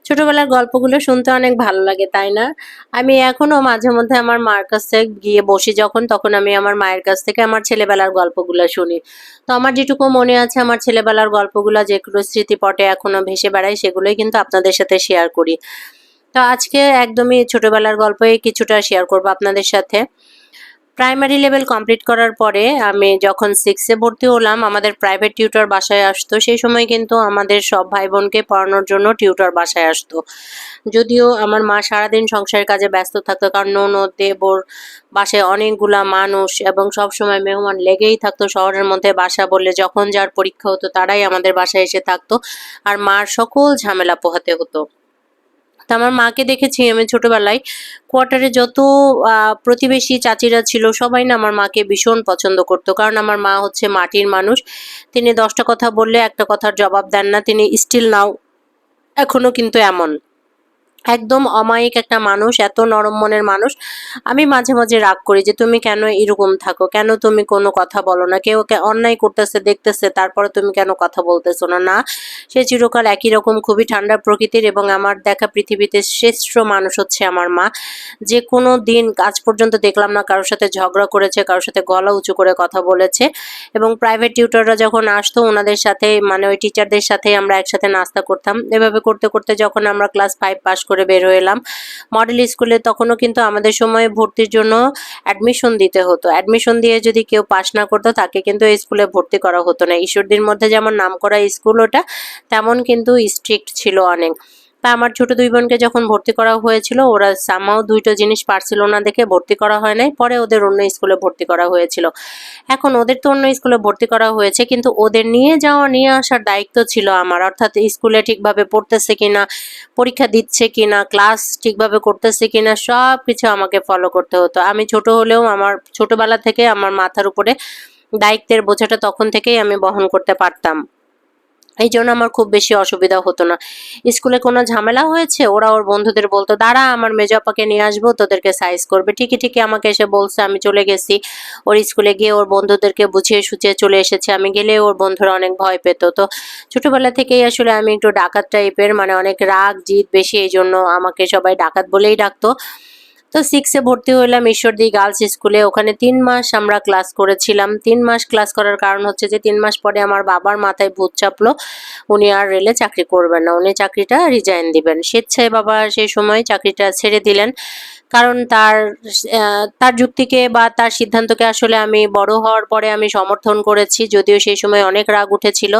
ছোটবেলার গল্পগুলো শুনতে অনেক ভালো লাগে, তাই না? আমি এখনো মাঝে মধ্যে আমার মার কাছে গিয়ে বসি যখন, তখন আমি আমার মায়ের কাছ থেকে আমার ছেলেবেলার গল্পগুলা শুনি। তো আমার যেটুকু মনে আছে আমার ছেলেবেলার গল্পগুলা যেগুলো স্মৃতিপটে এখনো ভেসে বেড়ায় সেগুলোই কিন্তু আপনাদের সাথে শেয়ার করি। তো আজকে একদমই ছোটবেলার গল্পই কিছুটা শেয়ার করব আপনাদের সাথে। প্রাইমারি লেভেল কমপ্লিট করার পরে আমি যখন 6 এ ভর্তি হলাম, আমাদের প্রাইভেট টিউটর বাসায় আসতো। সেই সময় কিন্তু আমাদের সব ভাই-বোনকে পড়ানোর জন্য টিউটর বাসায় আসতো। যদিও আমার মা সারাদিন সংসারের কাজে ব্যস্ত থাকতো, কারণ ননদ, দেবর, বাসায় অনেকগুলা মানুষ এবং সবসময় মেহমান লেগেই থাকতো। শহরের মধ্যে বাসা বললে যখন যার পরীক্ষা হতো তারাই আমাদের বাসায় এসে থাকতো। আর মার সকল ঝামেলা পোহাতে হতো। তো আমার মাকে দেখেছি আমি ছোটবেলায় কোয়ার্টারে যত প্রতিবেশী চাচিরা ছিল সবাই না আমার মাকে ভীষণ পছন্দ করতো। কারণ আমার মা হচ্ছে মাটির মানুষ। তিনি ১০ টা কথা বললে একটা কথার জবাব দেন না। তিনি স্টিল নাও এখনো কিন্তু এমন। একদম অমায়িক একটা মানুষ, এত নরম মনের মানুষ। আমি মাঝে মাঝে রাগ করি যে, "তুমি কেন এরকম থাকো? কেন তুমি কোনো কথা বলো না? কেউ অন্যায় করতেছে দেখতেছে, তারপরে তুমি কেন কথা বলতেছো না?" না, সে চিরকাল একই রকম খুবই ঠান্ডা প্রকৃতির এবং আমার দেখা পৃথিবীতে শ্রেষ্ঠ মানুষ হচ্ছে আমার মা। যে কোনো দিন আজ পর্যন্ত দেখলাম না কারো সাথে ঝগড়া করেছে, কারো সাথে গলা উঁচু করে কথা বলেছে। এবং প্রাইভেট টিউটররা যখন আসতো উনাদের সাথে মানে ওই টিচারদের সাথেই আমরা একসাথে নাস্তা করতাম। এভাবে করতে করতে যখন আমরা ক্লাস 5 পাস করে বের হয়ে এলাম মডেল স্কুলে, তখনও কিন্তু আমাদের সময় ভর্তির জন্য অ্যাডমিশন দিতে হতো। অ্যাডমিশন দিয়ে যদি কেউ পাস না করতো তাকে কিন্তু এই স্কুলে ভর্তি করা হতো না। ঈশ্বরদীর মধ্যে যেমন নামকরা স্কুল ওটা, তেমন কিন্তু স্ট্রিক্ট ছিল অনেক। তা আমার ছোট ২ বোনকে যখন ভর্তি করা হয়েছিল ওরা সামহাও ২ টো জিনিস পারছিল না দেখে ভর্তি করা হয় নাই। পরে ওদের অন্য স্কুলে ভর্তি করা হয়েছিল। এখন ওদের তো অন্য স্কুলে ভর্তি করা হয়েছে, কিন্তু ওদের নিয়ে যাওয়া নিয়ে আসার দায়িত্ব ছিল আমার। অর্থাৎ স্কুলে ঠিকভাবে পড়তেছে কিনা, পরীক্ষা দিচ্ছে কিনা, ক্লাস ঠিকভাবে করতেছে কিনা সবকিছু আমাকে ফলো করতে হতো। আমি ছোট হলেও আমার ছোটবেলা থেকে আমার মাথার উপরে দায়িত্বের বোঝাটা তখন থেকেই আমি বহন করতে পারতাম। এইজন্য আমার খুব বেশি অসুবিধা হতো না। স্কুলে কোনো ঝামেলা হয়েছে ওরা ওর বন্ধুদের বলতো, "দাঁড়া আমার মেজো আপাকে নিয়ে আসবো, তোদেরকে সাইজ করবে।" ঠিকই, ঠিকই আমাকে এসে বলছে, আমি চলে গেছি। ওর স্কুলে গিয়ে ওর বন্ধুদেরকে বুঝিয়ে সুঝিয়ে চলে এসেছি। আমি গেলেও ওর বন্ধুরা অনেক ভয় পেত। তো ছোটবেলা থেকেই আসলে আমি একটু ডাকাত টাইপের, মানে অনেক রাগ জিদ বেশি, এইজন্য আমাকে সবাই ডাকাত বলেই ডাকতো। তো 6 এ ভর্তি হলাম ঈশ্বরদী গার্লস স্কুলে। ওখানে ৩ মাস আমরা ক্লাস করেছিলাম। ৩ মাস ক্লাস করার কারণ হচ্ছে যে ৩ মাস পরে আমার বাবার মাথায় ভূত চাপলো। উনি আর রেলে চাকরি করবেন না। উনি চাকরিটা রিজাইন দিবেন। স্বেচ্ছায় বাবা সেই সময় চাকরিটা ছেড়ে দিলেন। কারণ তার যুক্তিকে বা তার সিদ্ধান্তকে আসলে আমি বড় হওয়ার পরে আমি সমর্থন করেছি। যদিও সেই সময় অনেক রাগ উঠেছিল।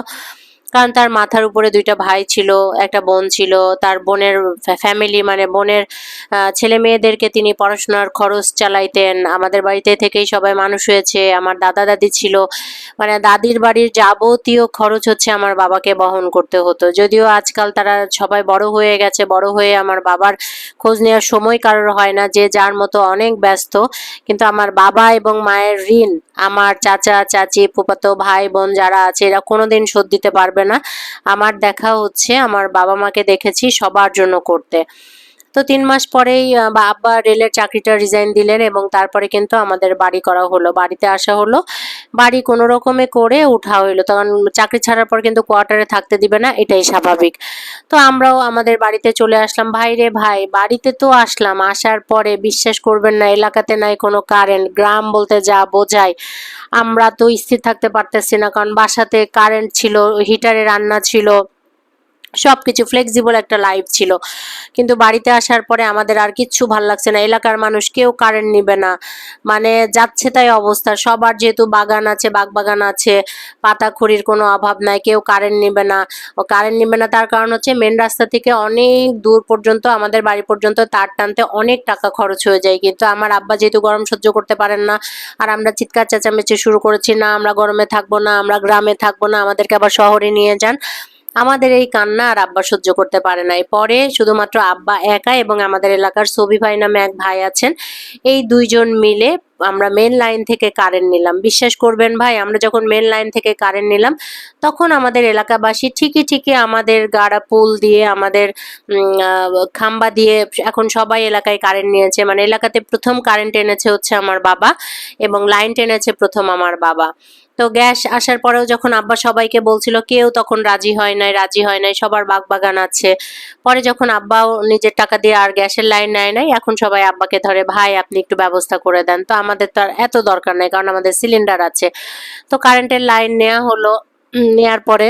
কারণ তার মাথার উপরে ২ টা ভাই ছিল, একটা বোন ছিল। তার বোনের ফ্যামিলি মানে বোনের ছেলেমেয়েদেরকে তিনি পড়াশোনার খরচ চালাইতেন। আমাদের বাড়িতে থেকেই সবাই মানুষ হয়েছে। আমার দাদা-দাদি ছিল। মানে দাদির বাড়ির যাবতীয় খরচ হচ্ছে আমার বাবাকে বহন করতে হতো। যদিও আজকাল তারা সবাই বড় হয়ে গেছে। বড় হয়ে আমার বাবার খোঁজ নেওয়ার সময় কারোর হয় না। যে যার মতো অনেক ব্যস্ত। কিন্তু আমার বাবা এবং মায়ের ঋণ আমার চাচা, চাচী, ফুফাতো ভাই, বোন যারা আছে এরা কোনোদিন শোধ দিতে পারবে না। আমার দেখা হচ্ছে আমার বাবা-মাকে দেখেছি সবার জন্য করতে। তো ৩ মাস পরেই আব্বা রেলের চাকরিটা রিজাইন দিলেন এবং তারপরে কিন্তু আমাদের বাড়ি করা হলো। বাড়িতে আসা হলো। বাড়ি কোনো রকমে করে উঠা হইলো। তখন চাকরি ছাড়ার পর কিন্তু কোয়ার্টারে থাকতে দিবে না, এটাই স্বাভাবিক। তো আমরাও আমাদের বাড়িতে চলে আসলাম। ভাইরে ভাই, বাড়িতে তো আসলাম। আসার পরে বিশ্বাস করবেন না এলাকাতে নাই কোনো কারেন্ট। গ্রাম বলতে যা বোঝায়। আমরা তো স্থির থাকতে পারতেছি না, কারণ বাসাতে কারেন্ট ছিল, হিটারে রান্না ছিল। সবকিছু ফ্লেক্সিবল একটা লাইফ ছিল। কিন্তু বাড়িতে আসার পরে আমাদের আর কিচ্ছু ভাল লাগছে না। এলাকার মানুষ কেউ কারেন্ট নিবে না। মানে যাচ্ছে তাই অবস্থা। সবার যেহেতু বাগান আছে, বাগবাগান আছে, পাতাখড়ির কোনো অভাব নাই। কেউ কারেন্ট নিবে না। ও কারেন্ট নিবে না তার কারণ হচ্ছে মেন রাস্তা থেকে অনেক দূর পর্যন্ত আমাদের বাড়ি পর্যন্ত তার টানতে অনেক টাকা খরচ হয়ে যায়। কিন্তু আমার আব্বা যেহেতু গরম সহ্য করতে পারেন না, আর আমরা চিৎকার চেঁচামেচি শুরু করেছি, "না আমরা গরমে থাকবো না, আমরা গ্রামে থাকবো না, আমাদেরকে আবার শহরে নিয়ে যান।" আমাদের এই কান্না আর আব্বা সহ্য করতে পারে নাই। পরে শুধুমাত্র আব্বা একা এবং আমাদের এলাকার সবি ভাই নামে এক ভাই আছেন। এই ২ জন মিলে আমরা মেন লাইন থেকে কারেন্ট নিলাম। বিশ্বাস করবেন ভাই, আমরা যখন মেন লাইন থেকে কারেন্ট নিলাম তখন আমাদের এলাকাবাসী ঠিকই আমাদের গাড়া পুল দিয়ে আমাদের খাম্বা দিয়ে এখন সবাই এলাকায় কারেন্ট নিয়েছে। মানে এলাকাতে প্রথম কারেন্ট এনেছে হচ্ছে আমার বাবা, এবং লাইন টেনেছে প্রথম আমার বাবা। তো গ্যাস আসার পরেও যখন আব্বা সবাইকে বলছিল, কেউ তখন রাজি হয় নাই, সবার বাগবাগান আছে। পরে যখন আব্বাও নিজের টাকা দিয়ে আর গ্যাসের লাইন নেয় নাই, এখন সবাই আব্বাকে ধরে, ভাই আপনি একটু ব্যবস্থা করে দেন। তো আমাদের তো আর এত দরকার নাই, কারণ আমাদের সিলিন্ডার আছে। তো কারেন্টের লাইন নেওয়া হলো। নেয়ার পরে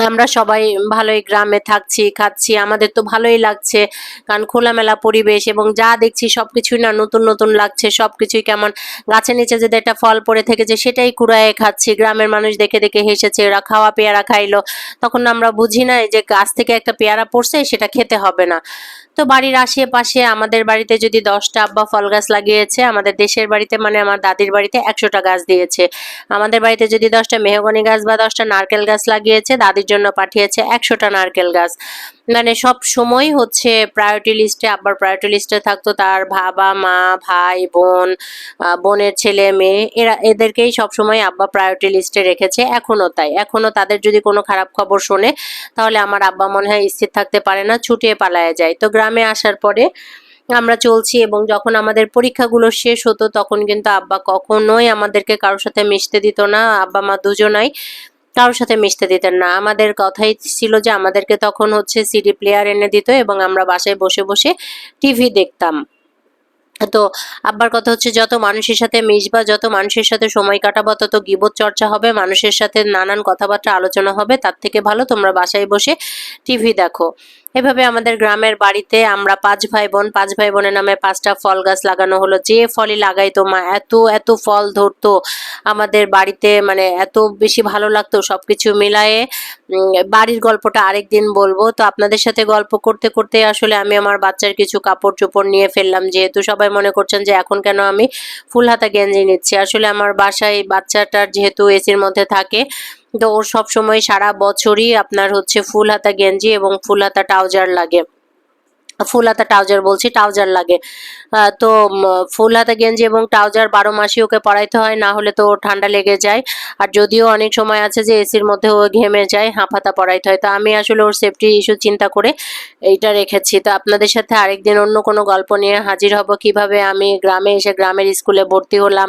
আমরা সবাই ভালোই গ্রামে থাকছি, খাচ্ছি, আমাদের তো ভালোই লাগছে, কারণ খোলামেলা পরিবেশ এবং যা দেখছি সবকিছুই না নতুন লাগছে। সবকিছুই কেমন, গাছের নিচে যদি একটা ফল পড়ে থেকেছে সেটাই কুড়ায়ে খাচ্ছি। গ্রামের মানুষ দেখে হেসেছে, ওরা খাওয়া পেয়ারা খাইলো। তখন আমরা বুঝি না যে গাছ থেকে একটা পেয়ারা পড়ছে সেটা খেতে হবে না। তো বাড়ির আশেপাশে আমাদের বাড়িতে যদি 10টা আব্বা ফল গাছ লাগিয়েছে, আমাদের দেশের বাড়িতে মানে আমার দাদির বাড়িতে 100টা গাছ দিয়েছে। আমাদের বাড়িতে যদি 10টা মেহগনি গাছ বা 10টা নারকেল গাছ লাগিয়েছে, দাদির জন্য পাঠিয়েছে 100টা নারকেল গাছ। মানে সব সময় হচ্ছে প্রায়োরিটি লিস্টে, আব্বার প্রায়োরিটি লিস্টে থাকতো তার বাবা মা, ভাই বোন, বোনের ছেলে মেয়ে, এদেরকেই সবসময় আব্বা প্রায়োরিটি লিস্টে রেখেছে। এখনো তাই, এখনো তাদের যদি কোনো খারাপ খবর শোনে তাহলে আমার আব্বা মনে হয় স্থির থাকতে পারে না, ছুটিয়ে পালায় যায়। তো গ্রামে আসার পরে আমরা চলছি, এবং যখন আমাদের পরীক্ষাগুলো শেষ হতো তখন কিন্তু আব্বা কখনোই আমাদেরকে কারোর সাথে মিশতে দিত না। আব্বা মা দুজনাই কারোর সাথে মিশতে দিতেন না। আমাদের কথাই ছিল যে আমাদেরকে তখন হচ্ছে সিডি প্লেয়ার এনে দিত, এবং আমরা বাসায় বসে টিভি দেখতাম। তো আব্বার কথা হচ্ছে, যত মানুষের সাথে মিশবা, যত মানুষের সাথে সময় কাটাবো, তত গীবত চর্চা হবে, মানুষের সাথে নানান কথাবার্তা আলোচনা হবে। তার থেকে ভালো তোমরা বাসায় বসে টিভি দেখো। এভাবে আমাদের গ্রামের বাড়িতে আমরা 5 ভাই বোনের নামে 5টা ফল গাছ লাগানো হলো। যে ফলই লাগাইতো মা এত ফল ধরতো আমাদের বাড়িতে, মানে এত বেশি ভালো লাগতো। সবকিছু মিলায়ে বাড়ির গল্পটা আরেকদিন বলবো। তো আপনাদের সাথে গল্প করতে আসলে আমি আমার বাচ্চার কিছু কাপড় চোপড় নিয়ে ফেললাম, যেহেতু সবাই মনে করছেন যে এখন কেন আমি ফুল হাতা গেঞ্জি নিচ্ছি। আসলে আমার বাসায় বাচ্চাটার যেহেতু এসির মধ্যে থাকে, তো ওর সবসময় সারা বছরই আপনার হচ্ছে ফুল হাতা গেঞ্জি এবং ফুল হাতা ট্রাউজার লাগে। ফুল হাতা ট্রাউজার বলছি, ট্রাউজার লাগে। তো ফুল হাতা গেঞ্জি এবং ট্রাউজার 12 মাসই ওকে পরাইতে হয়, না হলে তো ওর ঠান্ডা লেগে যায়। আর যদিও অনেক সময় আছে যে এসির মধ্যে ও ঘেমে যায়, হাঁফাতা পরাইতে হয়। তো আমি আসলে ওর সেফটি ইস্যু চিন্তা করে এইটা রেখেছি। তো আপনাদের সাথে আরেকদিন অন্য কোনো গল্প নিয়ে হাজির হব, কিভাবে আমি গ্রামে এসে গ্রামের স্কুলে ভর্তি হলাম,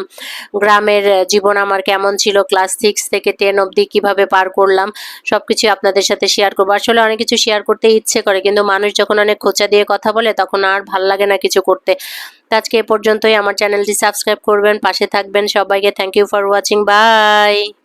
গ্রামের জীবন আমার কেমন ছিল, ক্লাস 6 থেকে 10 অবধি কিভাবে পার করলাম, সবকিছু আপনাদের সাথে শেয়ার করবো। আসলে অনেক কিছু শেয়ার করতে ইচ্ছে করে, কিন্তু মানুষ যখন অনেক খোঁচা দিয়ে কথা বলে তখন আর ভাল লাগে না কিছু করতে। তো আজকে এ পর্যন্তই। আমার চ্যানেলটি সাবস্ক্রাইব করবেন, পাশে থাকবেন। সবাইকে thank you for watching, by.